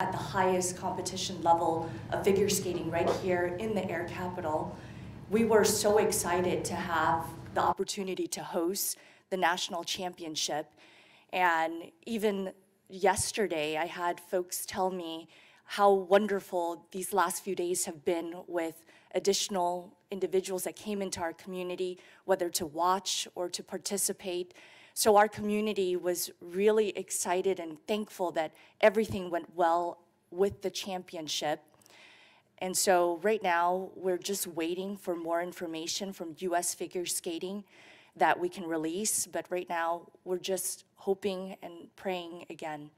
at the highest competition level of figure skating right here in the Air Capital. We were so excited to have the opportunity to host the national championship. And even yesterday, I had folks tell me how wonderful these last few days have been with additional individuals that came into our community, whether to watch or to participate. So our community was really excited and thankful that everything went well with the championship. And so right now, we're just waiting for more information from U.S. Figure Skating that we can release. But right now, we're just hoping and praying again.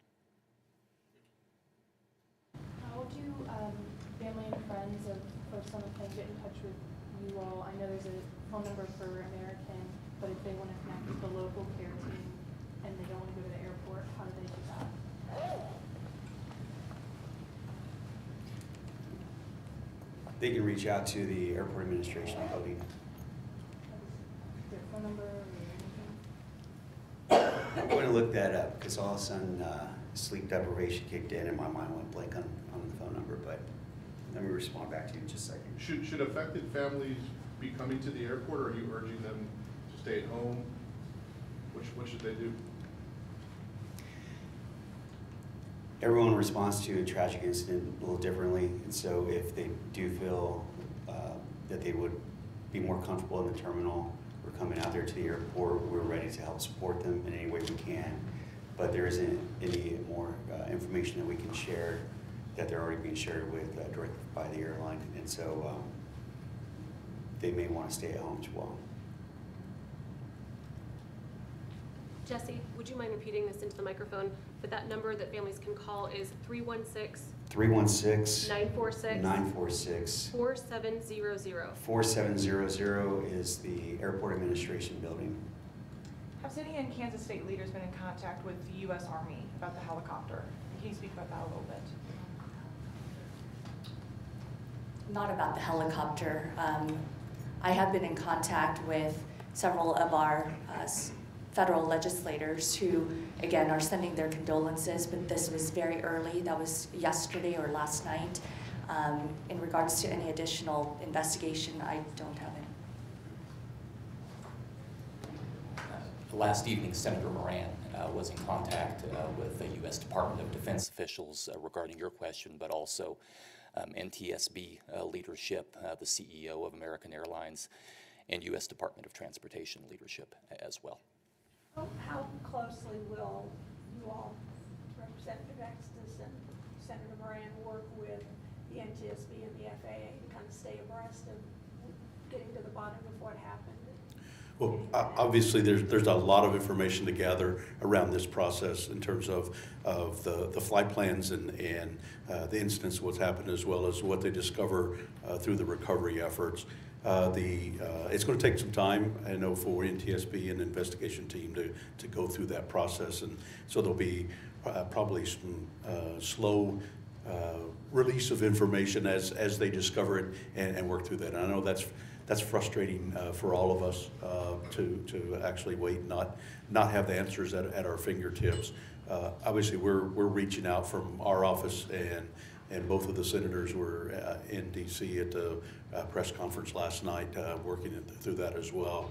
How do family and friends of folks on the plane get in touch with you all? I know there's a phone number for American, but if they want to connect with the local care team and they don't want to go to the airport, how do they do that? They can reach out to the airport administration building. Is there a phone number or anything? I'm going to look that up because all of a sudden sleep deprivation kicked in and my mind went blank on the phone number, but let me respond back to you in just a second. Should affected families be coming to the airport, or are you urging them to stay at home? What should they do? Everyone responds to a tragic incident a little differently, and so if they do feel that they would be more comfortable in the terminal or coming out there to the airport, we're ready to help support them in any way we can. But there isn't any more information that we can share that they're already being shared with directly by the airline, and so they may want to stay at home as well. Jesse, would you mind repeating this into the microphone? But that number that families can call is 316-946-4700. 4700 is the airport administration building. Have city and Kansas State leaders been in contact with the U.S. Army about the helicopter? Can you speak about that a little bit? Not about the helicopter. I have been in contact with several of our federal legislators who, again, are sending their condolences, but this was very early. That was yesterday or last night. In regards to any additional investigation, I don't have any. Last evening, Senator Moran was in contact with the U.S. Department of Defense officials regarding your question, but also NTSB leadership, the CEO of American Airlines, and U.S. Department of Transportation leadership as well. How closely will you all, Representative Extus and Senator Moran, work with the NTSB and the FAA to kind of stay abreast of getting to the bottom of what happened? Well, obviously, there's a lot of information to gather around this process in terms of the flight plans and the incidents, what's happened, as well as what they discover through the recovery efforts. It's going to take some time, I know, for NTSB and the investigation team to go through that process, and so there'll be probably some slow release of information as they discover it and work through that. And I know that's frustrating for all of us to actually wait and not have the answers at our fingertips. Obviously, we're reaching out from our office, and both of the senators were in D.C. at the press conference last night, working through that as well.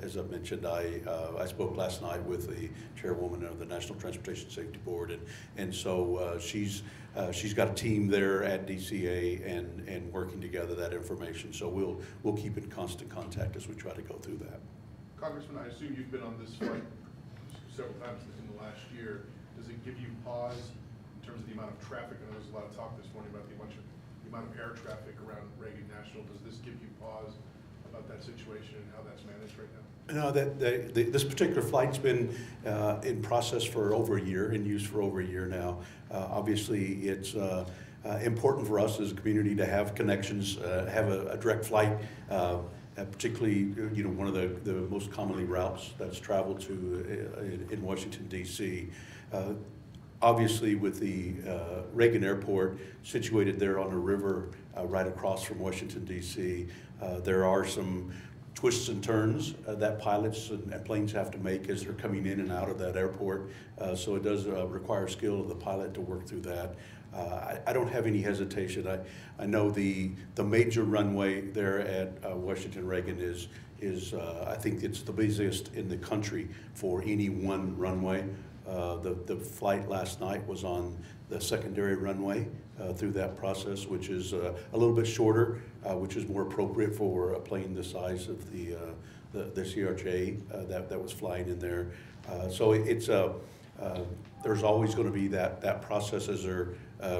As I mentioned, I spoke last night with the chairwoman of the National Transportation Safety Board, and so she's got a team there at DCA and working together that information. So we'll keep in constant contact as we try to go through that. Congressman, I assume you've been on this flight several times in the last year. Does it give you pause in terms of the amount of traffic? I know there's a lot of talk this morning about the amount of air traffic around Reagan National. Does this give you pause about that situation and how that's managed right now? No, this particular flight's been in process for over a year, in use for over a year now. Obviously, it's important for us as a community to have connections, have a direct flight, particularly one of the most commonly routes that's traveled to in Washington, D.C. Obviously, with the Reagan Airport situated there on a river right across from Washington, D.C., there are some twists and turns that pilots and planes have to make as they're coming in and out of that airport. So it does require skill of the pilot to work through that. I don't have any hesitation. I know the major runway there at Washington Reagan is I think it's the busiest in the country for any one runway. The flight last night was on the secondary runway through that process, which is a little bit shorter, which is more appropriate for a plane the size of the CRJ that was flying in there. So it's there's always going to be that process as they're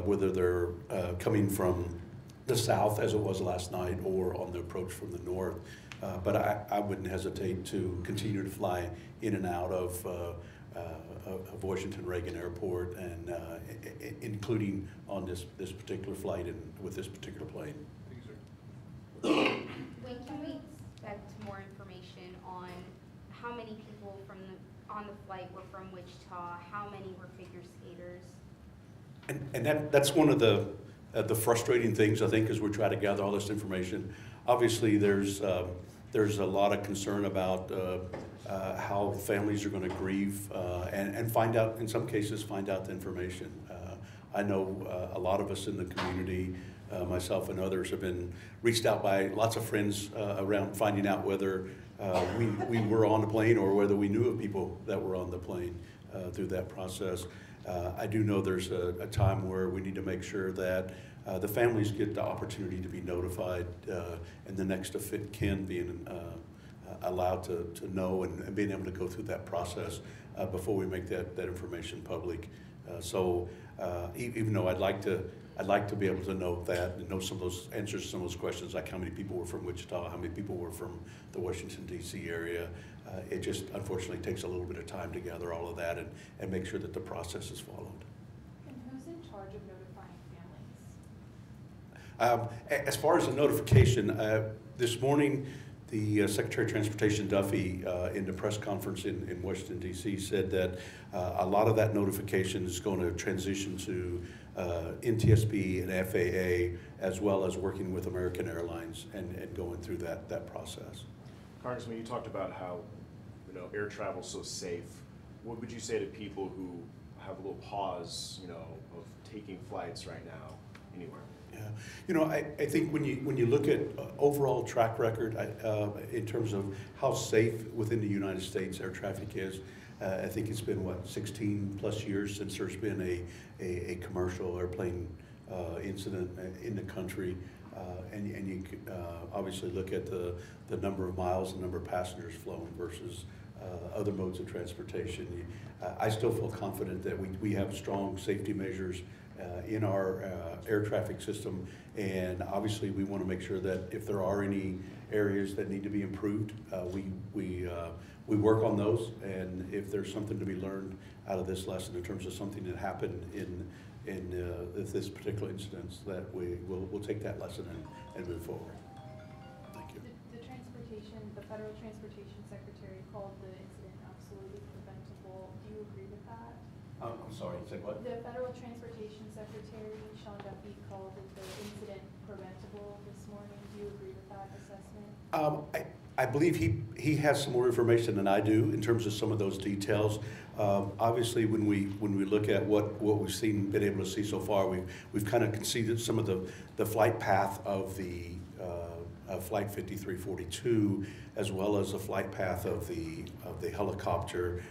whether they're coming from the south as it was last night or on the approach from the north. But I wouldn't hesitate to continue to fly in and out of Washington Reagan Airport, and including on this particular flight and with this particular plane. Thank you, sir. When can we expect more information on how many people on the flight were from Wichita? How many were figure skaters? And that's one of the frustrating things, I think, as we try to gather all this information. Obviously, there's a lot of concern about how families are going to grieve and find out, in some cases, find out the information. I know a lot of us in the community, myself and others, have been reached out by lots of friends around finding out whether we were on the plane or whether we knew of people that were on the plane through that process. I do know there's a time where we need to make sure that the families get the opportunity to be notified and the next of kin being allowed to know and being able to go through that process before we make that information public. So even though I'd like to be able to know that and know some of those answers to some of those questions, like how many people were from Wichita, how many people were from the Washington, D.C. area. It just unfortunately takes a little bit of time to gather all of that and make sure that the process is followed. And who's in charge of notifying families? As far as the notification, this morning, the Secretary of Transportation Duffy in the press conference in Washington, D.C. said that a lot of that notification is going to transition to NTSB and FAA, as well as working with American Airlines and going through that process. Congressman, you talked about how air travel is so safe. What would you say to people who have a little pause, of taking flights right now anywhere? Yeah, I think when you look at overall track record in terms of how safe within the United States air traffic is, I think it's been 16 plus years since there's been a commercial airplane incident in the country, and you obviously look at the number of miles and number of passengers flown versus other modes of transportation. I still feel confident that we have strong safety measures in our air traffic system, and obviously we want to make sure that if there are any areas that need to be improved, we work on those, and if there's something to be learned out of this lesson in terms of something that happened in this particular instance, that we'll take that lesson and move forward. Thank you. The Federal Transportation Secretary called the incident absolutely preventable. Do you agree with that? I'm sorry, say what? The Federal Transportation Secretary, Sean Duffy, called the incident preventable this morning. Do you agree with that assessment? I believe he has some more information than I do in terms of some of those details. Obviously, when we look at what we've been able to see so far, we've kind of conceded some of the flight path of the Flight 5342, as well as the flight path of the helicopter.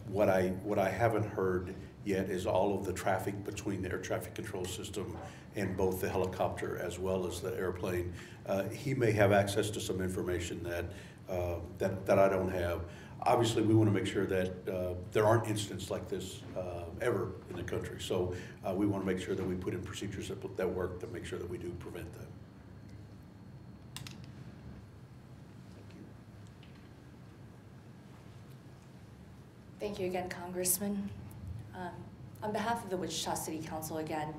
What I haven't heard yet is all of the traffic between the air traffic control system and both the helicopter as well as the airplane. He may have access to some information that I don't have. Obviously, we want to make sure that there aren't incidents like this ever in the country. So we want to make sure that we put in procedures that work to make sure that we do prevent them. Thank you again, Congressman. On behalf of the Wichita City Council again,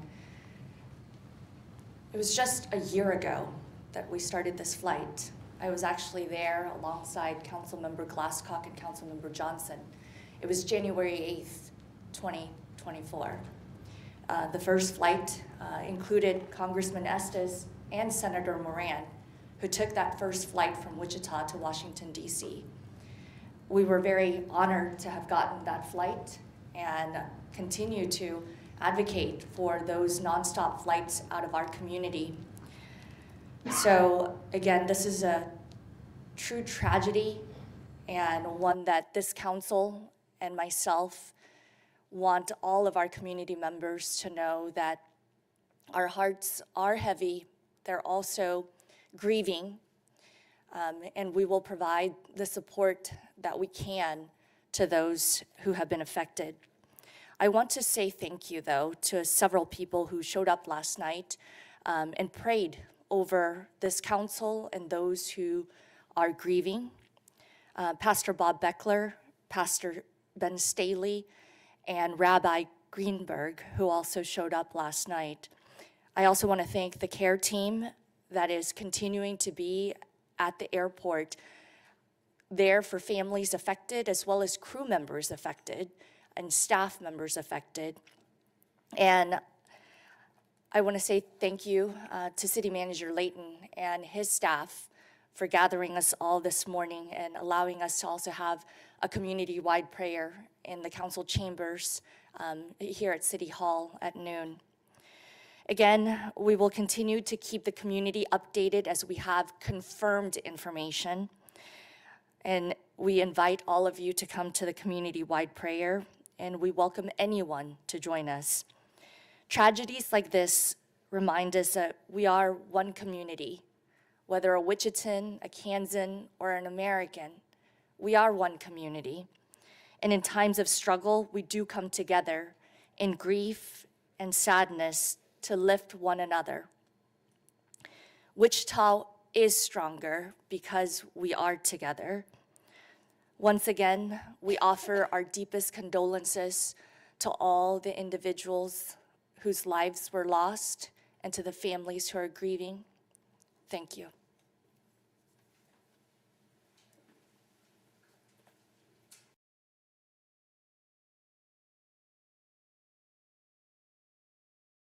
it was just a year ago that we started this flight. I was actually there alongside Councilmember Glasscock and Councilmember Johnson. It was January 8th, 2024. The first flight included Congressman Estes and Senator Moran, who took that first flight from Wichita to Washington, D.C. We were very honored to have gotten that flight and continue to advocate for those nonstop flights out of our community. So again, this is a true tragedy, and one that this council and myself want all of our community members to know that our hearts are heavy. They're also grieving, and we will provide the support that we can to those who have been affected. I want to say thank you, though, to several people who showed up last night and prayed over this council and those who are grieving. Pastor Bob Beckler, Pastor Ben Staley, and Rabbi Greenberg, who also showed up last night. I also want to thank the care team that is continuing to be at the airport there for families affected, as well as crew members affected and staff members affected. And I want to say thank you to City Manager Layton and his staff for gathering us all this morning and allowing us to also have a community-wide prayer in the council chambers here at City Hall at noon. Again, we will continue to keep the community updated as we have confirmed information. And we invite all of you to come to the community-wide prayer, and we welcome anyone to join us. Tragedies like this remind us that we are one community. Whether a Wichitan, a Kansan, or an American, we are one community. And in times of struggle, we do come together in grief and sadness to lift one another. Wichita is stronger because we are together. Once again, we offer our deepest condolences to all the individuals whose lives were lost and to the families who are grieving. Thank you.